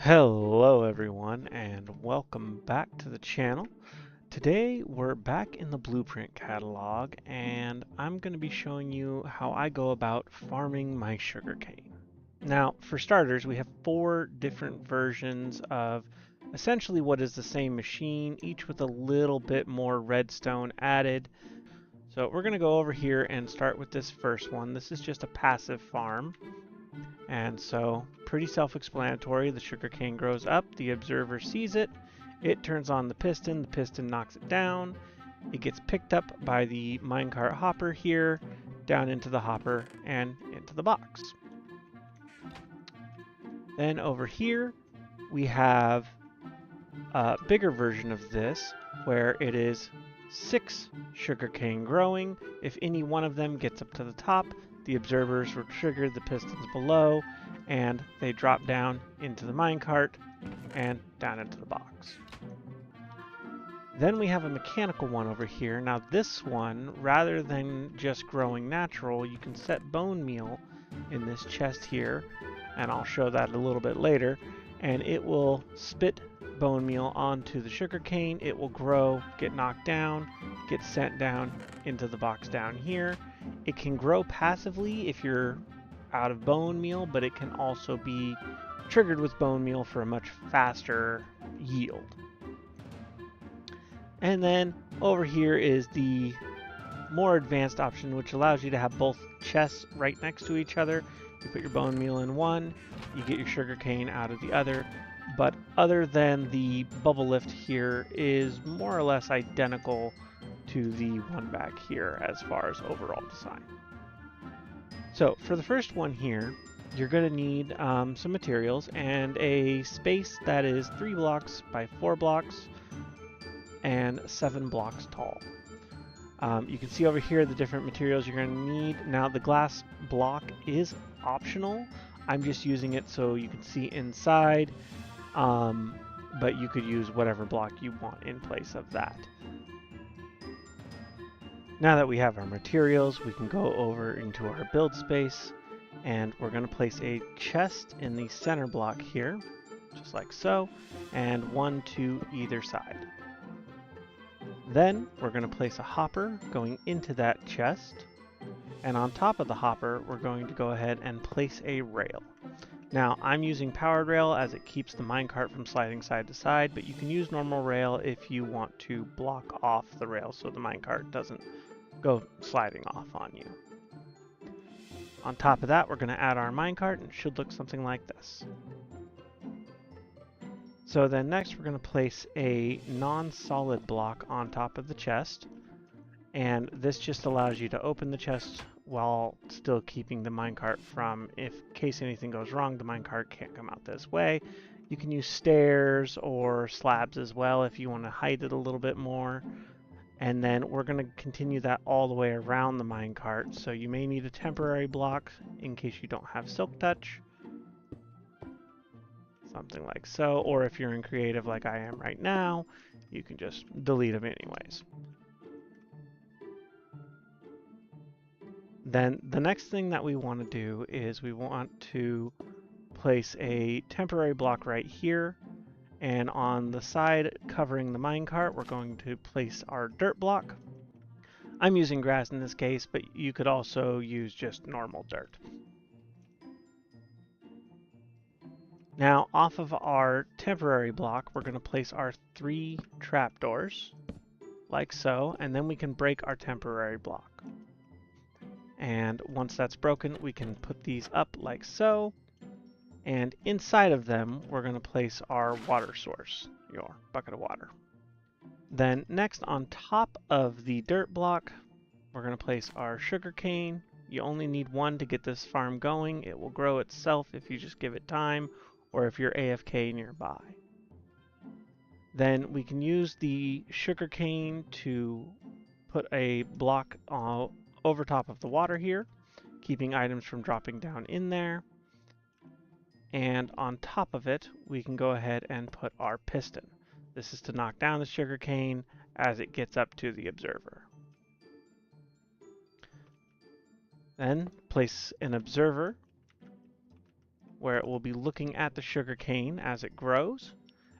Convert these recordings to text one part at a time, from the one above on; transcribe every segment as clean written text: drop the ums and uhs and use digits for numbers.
Hello everyone and welcome back to the channel. Today we're back in the Blueprint catalog and I'm going to be showing you how I go about farming my sugarcane. Now for starters we have 4 different versions of essentially what is the same machine, each with a little bit more redstone added. So we're going to go over here and start with this first one. This is just a passive farm. And so, pretty self-explanatory. The sugarcane grows up, the observer sees it, it turns on the piston knocks it down, it gets picked up by the minecart hopper here, down into the hopper and into the box. Then over here, we have a bigger version of this, where it is 6 sugarcane growing. If any one of them gets up to the top, the observers will trigger the pistons below, and they drop down into the minecart and down into the box. Then we have a mechanical one over here. Now this one, rather than just growing natural, you can set bone meal in this chest here, and I'll show that a little bit later, and it will spit bone meal onto the sugarcane. It will grow, get knocked down, get sent down into the box down here. It can grow passively if you're out of bone meal, but it can also be triggered with bone meal for a much faster yield. And then over here is the more advanced option, which allows you to have both chests right next to each other. You put your bone meal in one, you get your sugarcane out of the other. But other than the bubble lift here is more or less identical to the one back here as far as overall design. So for the first one here, you're going to need some materials and a space that is 3 blocks by 4 blocks and 7 blocks tall. You can see over here the different materials you're going to need. Now the glass block is optional. I'm just using it so you can see inside, but you could use whatever block you want in place of that. Now that we have our materials, we can go over into our build space, and we're going to place a chest in the center block here, just like so, and 1 to either side. Then we're going to place a hopper going into that chest, and on top of the hopper we're going to go ahead and place a rail. Now I'm using powered rail as it keeps the minecart from sliding side to side, but you can use normal rail if you want to block off the rail so the minecart doesn't go sliding off on you. On top of that, we're going to add our minecart, and it should look something like this. So then next we're going to place a non-solid block on top of the chest, and this just allows you to open the chest while still keeping the minecart from, in case anything goes wrong, the minecart can't come out this way. You can use stairs or slabs as well if you want to hide it a little bit more. And then we're going to continue that all the way around the minecart, so you may need a temporary block in case you don't have silk touch. Something like so, or if you're in creative like I am right now, you can just delete them anyways. Then the next thing that we want to do is we want to place a temporary block right here, and on the side covering the minecart we're going to place our dirt block. I'm using grass in this case, but you could also use just normal dirt. Now off of our temporary block we're going to place our 3 trapdoors like so, and then we can break our temporary block. And once that's broken we can put these up like so, and inside of them we're going to place our water source, your bucket of water. Then next on top of the dirt block we're going to place our sugarcane. You only need 1 to get this farm going. It will grow itself if you just give it time, or if you're AFK nearby. Then we can use the sugarcane to put a block over top of the water here, keeping items from dropping down in there. And on top of it, we can go ahead and put our piston. This is to knock down the sugarcane as it gets up to the observer. Then place an observer where it will be looking at the sugarcane as it grows.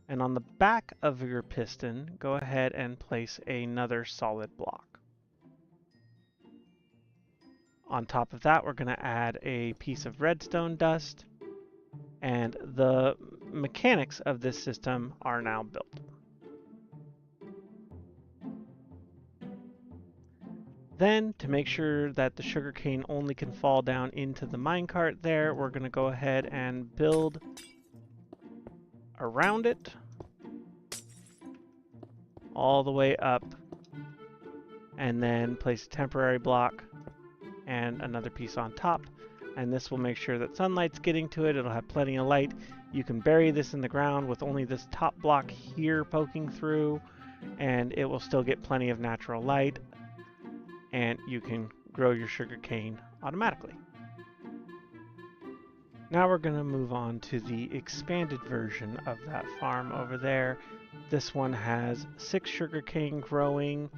And on the back of your piston, go ahead and place another solid block. On top of that, we're going to add a piece of redstone dust, and the mechanics of this system are now built. Then, to make sure that the sugarcane only can fall down into the minecart there, we're going to go ahead and build around it all the way up, and then place a temporary block and another piece on top. And this will make sure that sunlight's getting to it. It'll have plenty of light. You can bury this in the ground with only this top block here poking through, and it will still get plenty of natural light, and you can grow your sugarcane automatically. Now we're going to move on to the expanded version of that farm over there. This one has 6 sugarcane growing,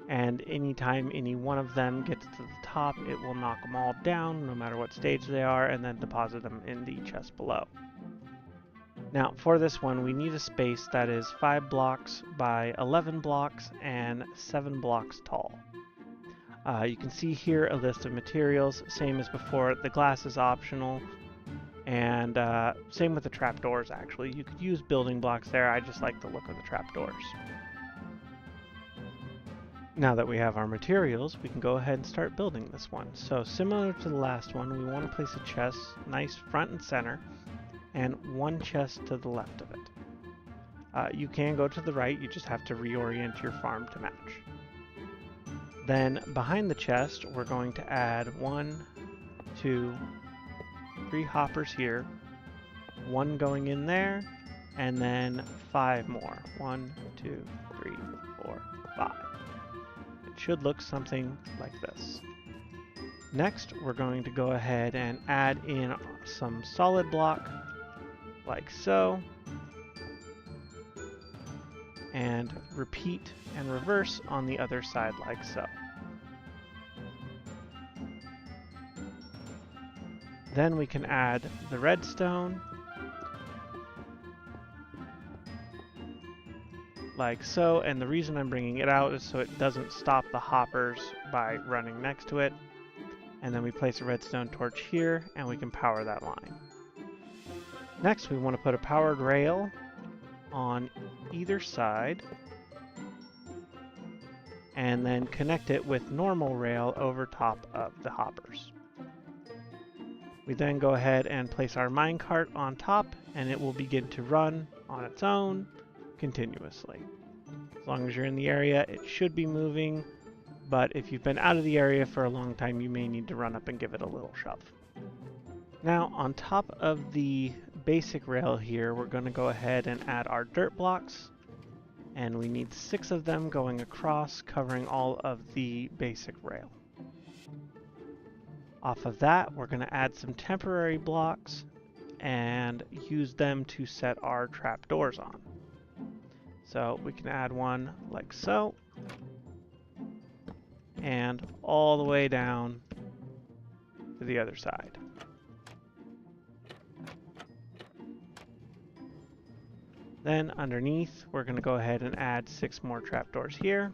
and anytime any one of them gets to the top, it will knock them all down, no matter what stage they are, and then deposit them in the chest below. Now, for this one, we need a space that is 5 blocks by 11 blocks and 7 blocks tall. You can see here a list of materials, same as before. The glass is optional, and same with the trapdoors, actually. You could use building blocks there. I just like the look of the trapdoors. Now that we have our materials, we can go ahead and start building this one. So similar to the last one, we want to place a chest nice front and center, and one chest to the left of it. You can go to the right, you just have to reorient your farm to match. Then behind the chest, we're going to add 1, 2, 3 hoppers here, 1 going in there, and then 5 more. 1, 2, 3, 4, 5. It should look something like this. Next, we're going to go ahead and add in some solid block, like so, and repeat and reverse on the other side like so. Then we can add the redstone, like so, and the reason I'm bringing it out is so it doesn't stop the hoppers by running next to it. And then we place a redstone torch here, and we can power that line. Next, we want to put a powered rail on either side, and then connect it with normal rail over top of the hoppers. We then go ahead and place our minecart on top, and it will begin to run on its own continuously. As long as you're in the area, it should be moving, but if you've been out of the area for a long time, you may need to run up and give it a little shove. Now, on top of the basic rail here, we're going to go ahead and add our dirt blocks, and we need 6 of them going across, covering all of the basic rail. Off of that, we're going to add some temporary blocks and use them to set our trapdoors on. So we can add one like so, and all the way down to the other side. Then underneath, we're going to go ahead and add 6 more trapdoors here.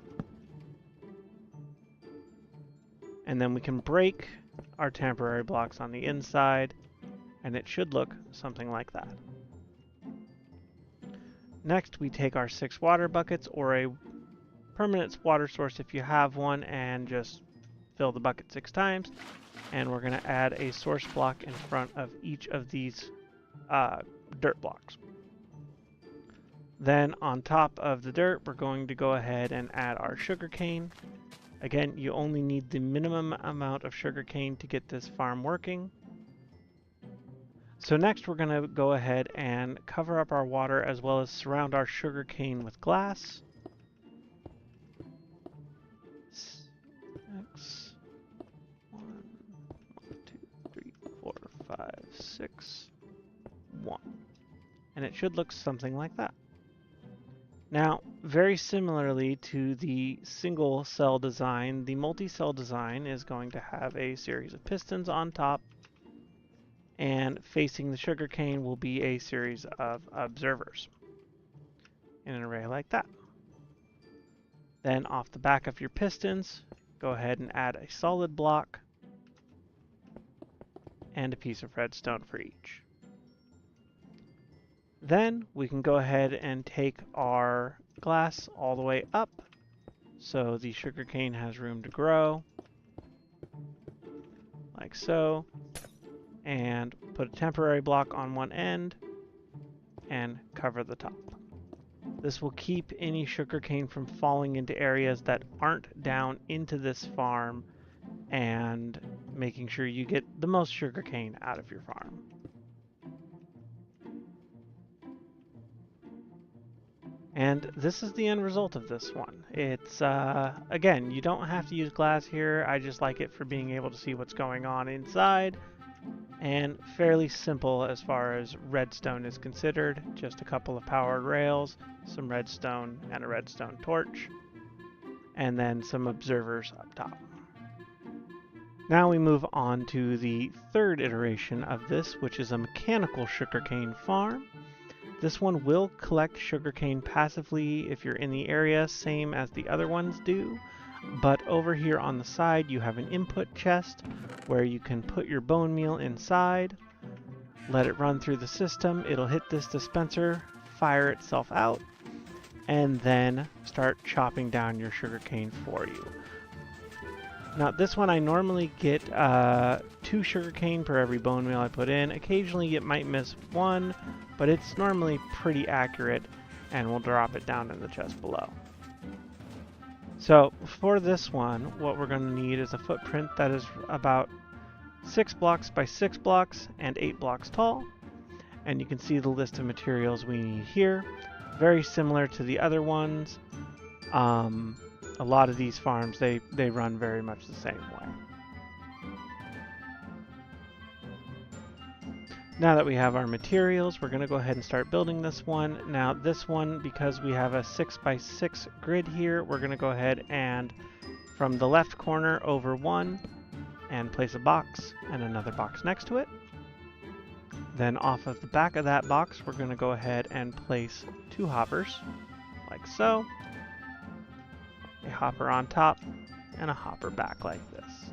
And then we can break our temporary blocks on the inside, and it should look something like that. Next, we take our 6 water buckets, or a permanent water source if you have one, and just fill the bucket 6 times. And we're going to add a source block in front of each of these dirt blocks. Then on top of the dirt, we're going to go ahead and add our sugarcane. Again, you only need the minimum amount of sugarcane to get this farm working. So next we're going to go ahead and cover up our water as well as surround our sugarcane with glass. 6, 1, 2, 3, 4, 5, 6, 1. And it should look something like that. Now, very similarly to the single cell design, the multi-cell design is going to have a series of pistons on top, and facing the sugarcane will be a series of observers in an array like that. Then off the back of your pistons, go ahead and add a solid block and a piece of redstone for each. Then we can go ahead and take our glass all the way up so the sugarcane has room to grow, like so, and put a temporary block on one end and cover the top. This will keep any sugarcane from falling into areas that aren't down into this farm and making sure you get the most sugarcane out of your farm. And this is the end result of this one. It's, again, you don't have to use glass here. I just like it for being able to see what's going on inside. And fairly simple as far as redstone is considered. Just a couple of powered rails, some redstone, and a redstone torch. And then some observers up top. Now we move on to the third iteration of this, which is a mechanical sugarcane farm. This one will collect sugarcane passively if you're in the area, same as the other ones do. But over here on the side, you have an input chest where you can put your bone meal inside, let it run through the system, it'll hit this dispenser, fire itself out, and then start chopping down your sugarcane for you. Now this one I normally get 2 sugarcane per every bone meal I put in. Occasionally it might miss 1, but it's normally pretty accurate, and we'll drop it down in the chest below. So for this one, what we're going to need is a footprint that is about 6 blocks by 6 blocks and 8 blocks tall. And you can see the list of materials we need here. Very similar to the other ones. A lot of these farms, they run very much the same way. Now that we have our materials, we're going to go ahead and start building this one. Now this one, because we have a 6 by 6 grid here, we're going to go ahead and from the left corner over 1 and place a box and another box next to it. Then off of the back of that box, we're going to go ahead and place 2 hoppers, like so. A hopper on top and a hopper back like this.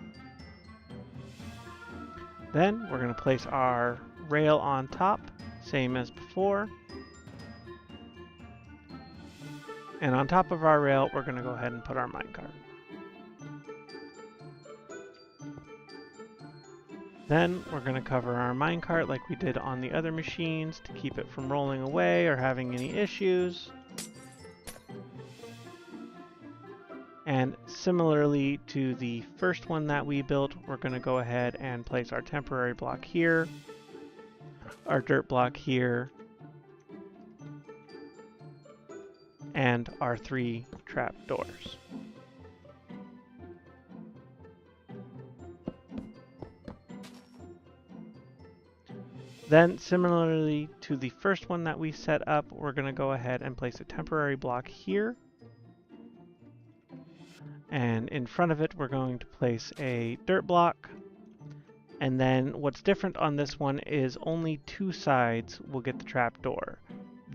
Then we're going to place our rail on top, same as before. And on top of our rail, we're going to go ahead and put our minecart. Then we're going to cover our minecart like we did on the other machines to keep it from rolling away or having any issues. And similarly to the first one that we built, we're going to go ahead and place our temporary block here, our dirt block here, and our 3 trap doors. Then, similarly to the first one that we set up, we're going to go ahead and place a temporary block here. And in front of it, we're going to place a dirt block. And then what's different on this one is only 2 sides will get the trap door.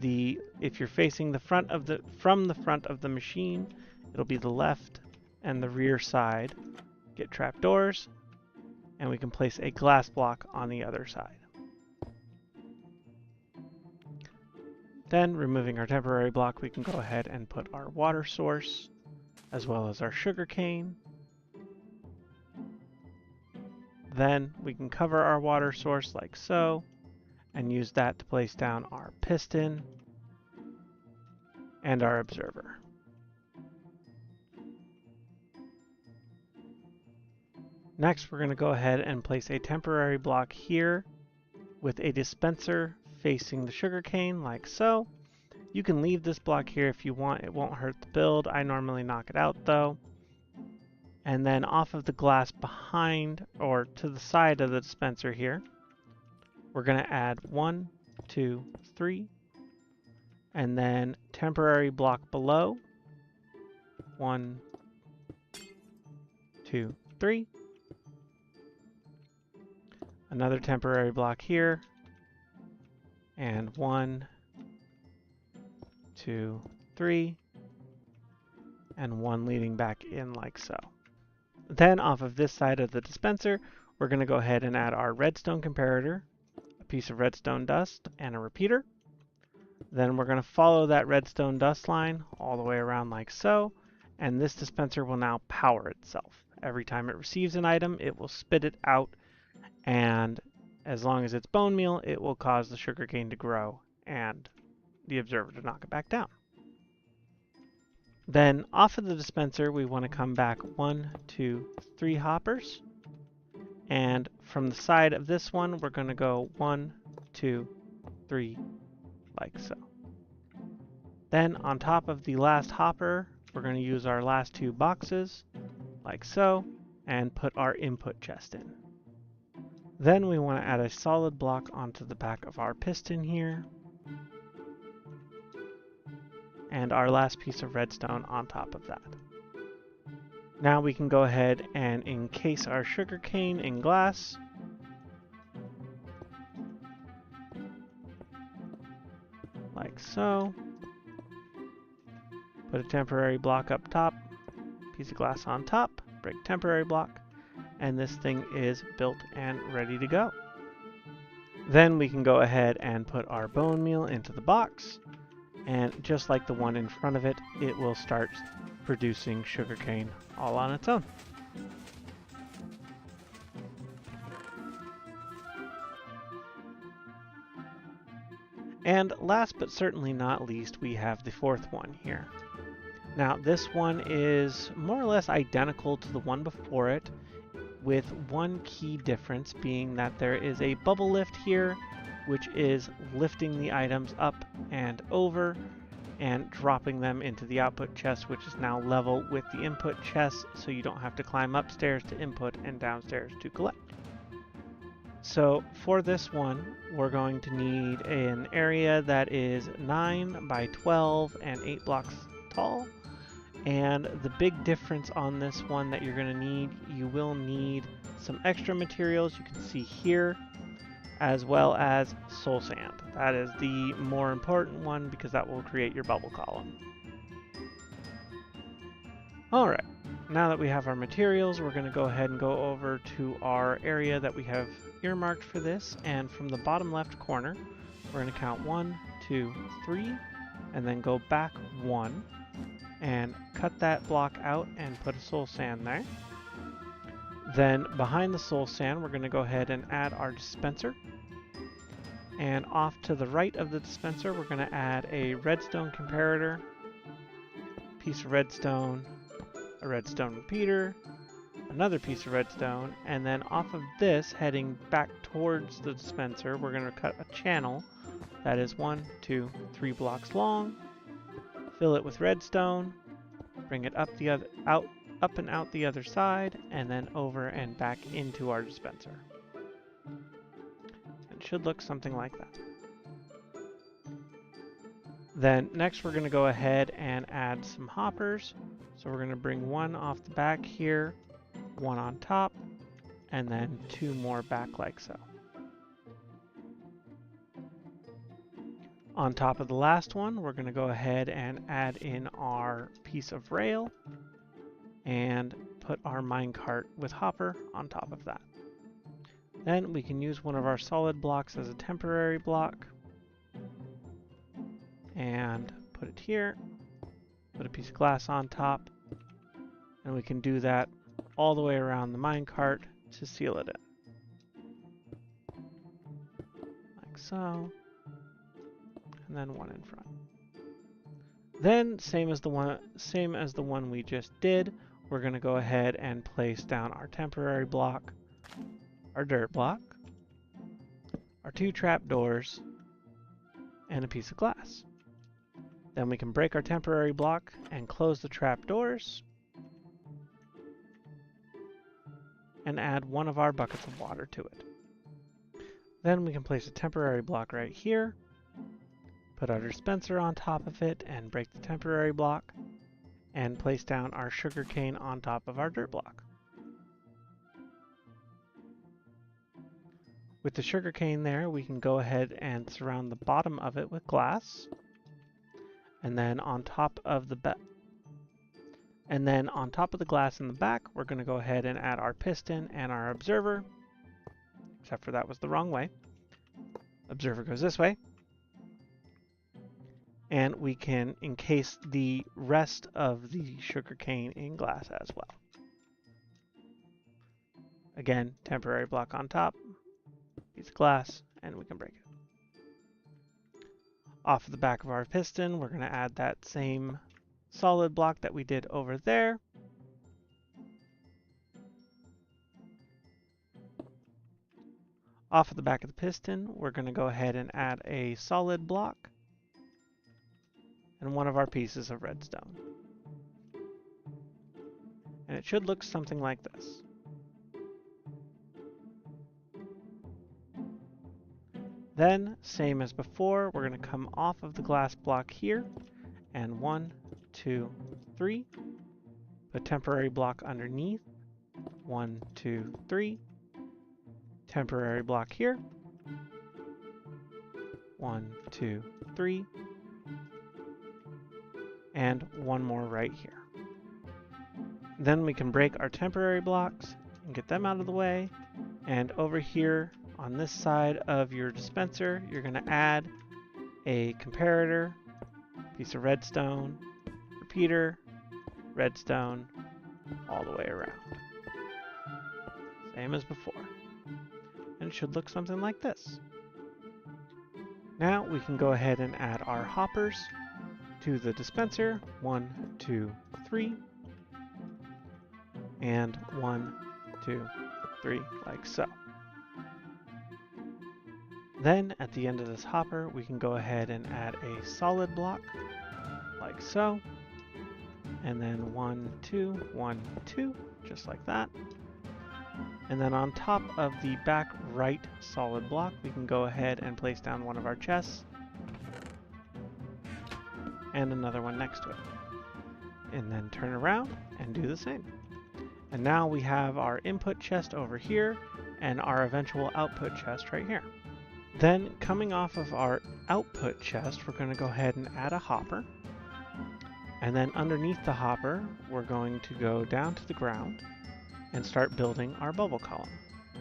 If you're facing the front of from the front of the machine, it'll be the left and the rear side get trap doors, and we can place a glass block on the other side. Then, removing our temporary block, we can go ahead and put our water source as well as our sugar cane. Then we can cover our water source like so and use that to place down our piston and our observer. Next, we're going to go ahead and place a temporary block here with a dispenser facing the sugarcane like so. You can leave this block here if you want, it won't hurt the build. I normally knock it out though. And then off of the glass behind or to the side of the dispenser here, we're going to add 1, 2, 3, and then temporary block below, 1, 2, 3. Another temporary block here, and 1, 2, 3, and 1 leading back in like so. Then off of this side of the dispenser, we're going to go ahead and add our redstone comparator, a piece of redstone dust, and a repeater. Then we're going to follow that redstone dust line all the way around like so, and this dispenser will now power itself. Every time it receives an item, it will spit it out, and as long as it's bone meal, it will cause the sugarcane to grow and the observer to knock it back down. Then off of the dispenser, we want to come back 1, 2, 3 hoppers. And from the side of this one, we're going to go 1, 2, 3, like so. Then on top of the last hopper, we're going to use our last 2 boxes, like so, and put our input chest in. Then we want to add a solid block onto the back of our piston here, and our last piece of redstone on top of that. Now we can go ahead and encase our sugarcane in glass. Like so. Put a temporary block up top, piece of glass on top, break temporary block, and this thing is built and ready to go. Then we can go ahead and put our bone meal into the box, and just like the one in front of it, it will start producing sugarcane all on its own. And last but certainly not least, we have the fourth one here. Now this one is more or less identical to the one before it, with one key difference being that there is a bubble lift here, which is lifting the items up and over and dropping them into the output chest, which is now level with the input chest, so you don't have to climb upstairs to input and downstairs to collect. So for this one, we're going to need an area that is 9 by 12 and 8 blocks tall. And the big difference on this one that you're going to need, you will need some extra materials you can see here, as well as soul sand. That is the more important one because that will create your bubble column. Alright, now that we have our materials, we're going to go ahead and go over to our area that we have earmarked for this, and from the bottom left corner, we're going to count 1, 2, 3, and then go back 1, and cut that block out and put a soul sand there. Then behind the soul sand, we're going to go ahead and add our dispenser. And off to the right of the dispenser, we're going to add a redstone comparator, piece of redstone, a redstone repeater, another piece of redstone, and then off of this, heading back towards the dispenser, we're going to cut a channel that is 1, 2, 3 blocks long, fill it with redstone, bring it up and out the other side, and then over and back into our dispenser. It should look something like that. Then next we're going to go ahead and add some hoppers. So we're going to bring one off the back here, one on top, and then 2 more back like so. On top of the last one, we're going to go ahead and add in our piece of rail and put our minecart with hopper on top of that. Then we can use one of our solid blocks as a temporary block and put it here, put a piece of glass on top, and we can do that all the way around the minecart to seal it in. Like so. And then one in front. Then, same as the one we just did, we're going to go ahead and place down our temporary block, our dirt block, our 2 trapdoors, and a piece of glass. Then we can break our temporary block and close the trapdoors, and add one of our buckets of water to it. Then we can place a temporary block right here, put our dispenser on top of it and break the temporary block, and place down our sugarcane on top of our dirt block. With the sugarcane there, we can go ahead and surround the bottom of it with glass. And then on top of the glass in the back, we're going to go ahead and add our piston and our observer. Except for that was the wrong way. Observer goes this way. And we can encase the rest of the sugarcane in glass as well. Again, temporary block on top, piece of glass, and we can break it. Off of the back of our piston, we're going to add that same solid block that we did over there. Off of the back of the piston, we're going to go ahead and add a solid block and one of our pieces of redstone. And it should look something like this. Then, same as before, we're going to come off of the glass block here, and 1, 2, 3. Put temporary block underneath. 1, 2, 3. Temporary block here. 1, 2, 3. And one more right here. Then we can break our temporary blocks and get them out of the way. And over here on this side of your dispenser, you're going to add a comparator, piece of redstone, repeater, redstone, all the way around. Same as before. And it should look something like this. Now we can go ahead and add our hoppers to the dispenser. 1, 2, 3. And 1, 2, 3, like so. Then, at the end of this hopper, we can go ahead and add a solid block, like so. And then 1, 2, 1, 2, just like that. And then on top of the back right solid block, we can go ahead and place down one of our chests. And another one next to it. And then turn around and do the same. And now we have our input chest over here and our eventual output chest right here. Then coming off of our output chest, we're going to go ahead and add a hopper. And then underneath the hopper, we're going to go down to the ground and start building our bubble column.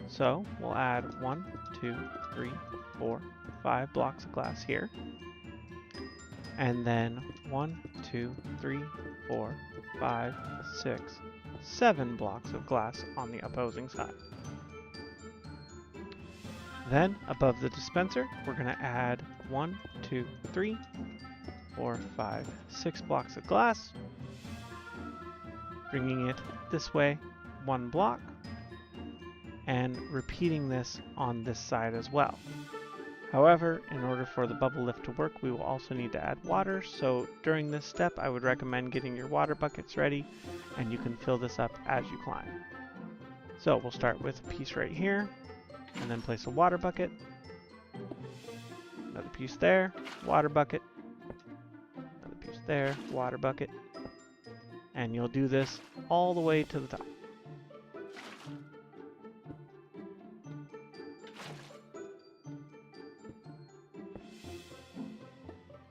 So we'll add 1, 2, 3, 4, 5 blocks of glass here. And then 1, 2, 3, 4, 5, 6, 7 blocks of glass on the opposing side. Then, above the dispenser, we're going to add 1, 2, 3, 4, 5, 6 blocks of glass, bringing it this way 1 block, and repeating this on this side as well. However, in order for the bubble lift to work, we will also need to add water, so during this step I would recommend getting your water buckets ready, and you can fill this up as you climb. So we'll start with a piece right here, and then place a water bucket, another piece there, water bucket, another piece there, water bucket, and you'll do this all the way to the top.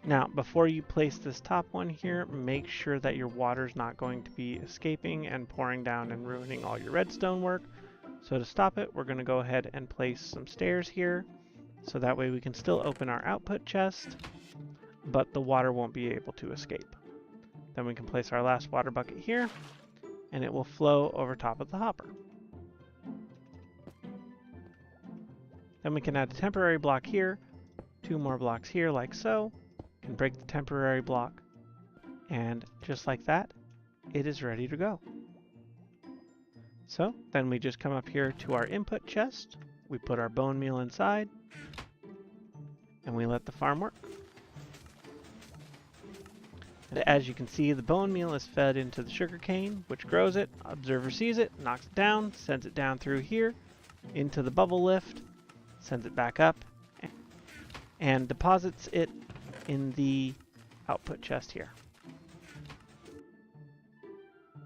Now, before you place this top one here, make sure that your water's not going to be escaping and pouring down and ruining all your redstone work. So to stop it, we're going to go ahead and place some stairs here, so that way we can still open our output chest, but the water won't be able to escape. Then we can place our last water bucket here, and it will flow over top of the hopper. Then we can add a temporary block here, 2 more blocks here like so, can break the temporary block, and just like that, it is ready to go. So then we just come up here to our input chest, we put our bone meal inside, and we let the farm work. And as you can see, the bone meal is fed into the sugarcane, which grows it. Observer sees it, knocks it down, sends it down through here, into the bubble lift, sends it back up, and deposits it in the output chest here.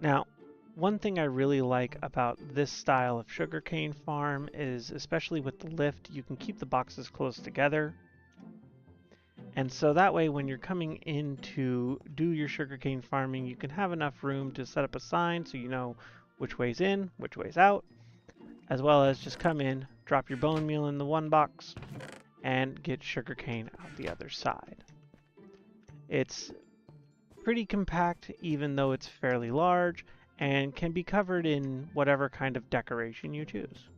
Now, one thing I really like about this style of sugarcane farm is, especially with the lift, you can keep the boxes close together. And so that way when you're coming in to do your sugarcane farming, you can have enough room to set up a sign so you know which way's in, which way's out, as well as just come in, drop your bone meal in the one box, and get sugarcane out the other side. It's pretty compact even though it's fairly large, and can be covered in whatever kind of decoration you choose.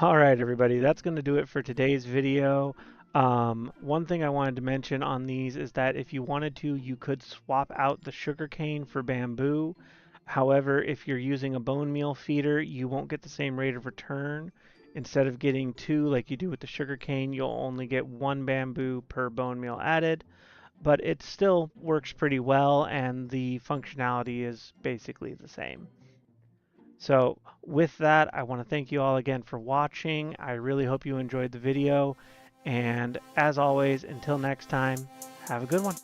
Alright everybody, that's going to do it for today's video. One thing I wanted to mention on these is that if you wanted to, you could swap out the sugarcane for bamboo. However, if you're using a bone meal feeder, you won't get the same rate of return. Instead of getting 2 like you do with the sugarcane, you'll only get 1 bamboo per bone meal added. But it still works pretty well, and the functionality is basically the same. So with that, I want to thank you all again for watching. I really hope you enjoyed the video. And as always, until next time, have a good one.